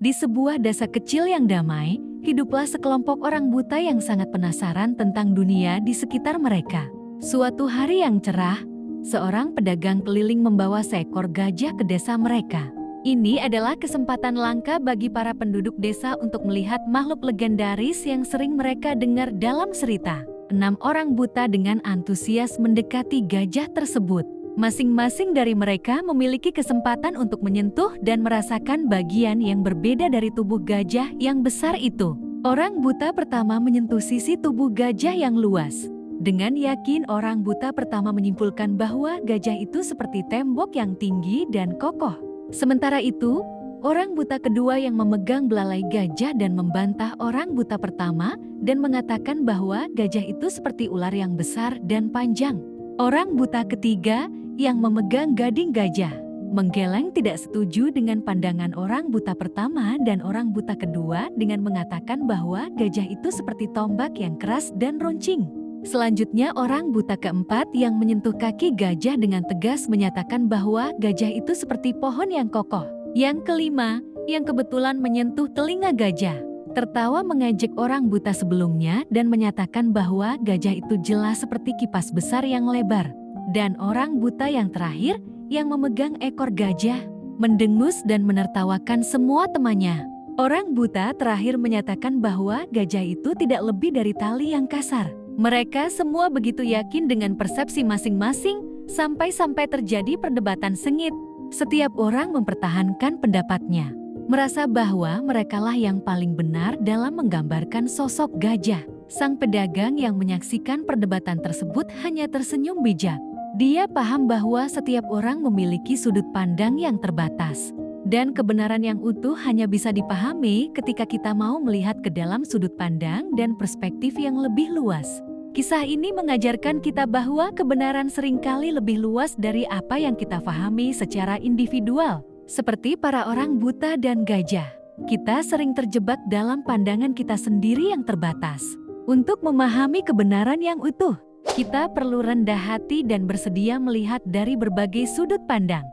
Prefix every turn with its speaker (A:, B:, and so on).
A: Di sebuah desa kecil yang damai, hiduplah sekelompok orang buta yang sangat penasaran tentang dunia di sekitar mereka. Suatu hari yang cerah, seorang pedagang keliling membawa seekor gajah ke desa mereka. Ini adalah kesempatan langka bagi para penduduk desa untuk melihat makhluk legendaris yang sering mereka dengar dalam cerita. 6 orang buta dengan antusias mendekati gajah tersebut. Masing-masing dari mereka memiliki kesempatan untuk menyentuh dan merasakan bagian yang berbeda dari tubuh gajah yang besar itu. Orang buta pertama menyentuh sisi tubuh gajah yang luas. Dengan yakin, orang buta pertama menyimpulkan bahwa gajah itu seperti tembok yang tinggi dan kokoh. Sementara itu, orang buta kedua yang memegang belalai gajah dan membantah orang buta pertama dan mengatakan bahwa gajah itu seperti ular yang besar dan panjang. Orang buta ketiga yang memegang gading gajah menggeleng tidak setuju dengan pandangan orang buta pertama dan orang buta kedua dengan mengatakan bahwa gajah itu seperti tombak yang keras dan runcing. Selanjutnya orang buta keempat yang menyentuh kaki gajah dengan tegas menyatakan bahwa gajah itu seperti pohon yang kokoh. Yang kelima, yang kebetulan menyentuh telinga gajah, tertawa mengejek orang buta sebelumnya dan menyatakan bahwa gajah itu jelas seperti kipas besar yang lebar. Dan orang buta yang terakhir, yang memegang ekor gajah, mendengus dan menertawakan semua temannya. Orang buta terakhir menyatakan bahwa gajah itu tidak lebih dari tali yang kasar. Mereka semua begitu yakin dengan persepsi masing-masing, sampai-sampai terjadi perdebatan sengit. Setiap orang mempertahankan pendapatnya, merasa bahwa merekalah yang paling benar dalam menggambarkan sosok gajah. Sang pedagang yang menyaksikan perdebatan tersebut hanya tersenyum bijak. Dia paham bahwa setiap orang memiliki sudut pandang yang terbatas, dan kebenaran yang utuh hanya bisa dipahami ketika kita mau melihat ke dalam sudut pandang dan perspektif yang lebih luas. Kisah ini mengajarkan kita bahwa kebenaran seringkali lebih luas dari apa yang kita pahami secara individual. Seperti para orang buta dan gajah, kita sering terjebak dalam pandangan kita sendiri yang terbatas. Untuk memahami kebenaran yang utuh, kita perlu rendah hati dan bersedia melihat dari berbagai sudut pandang.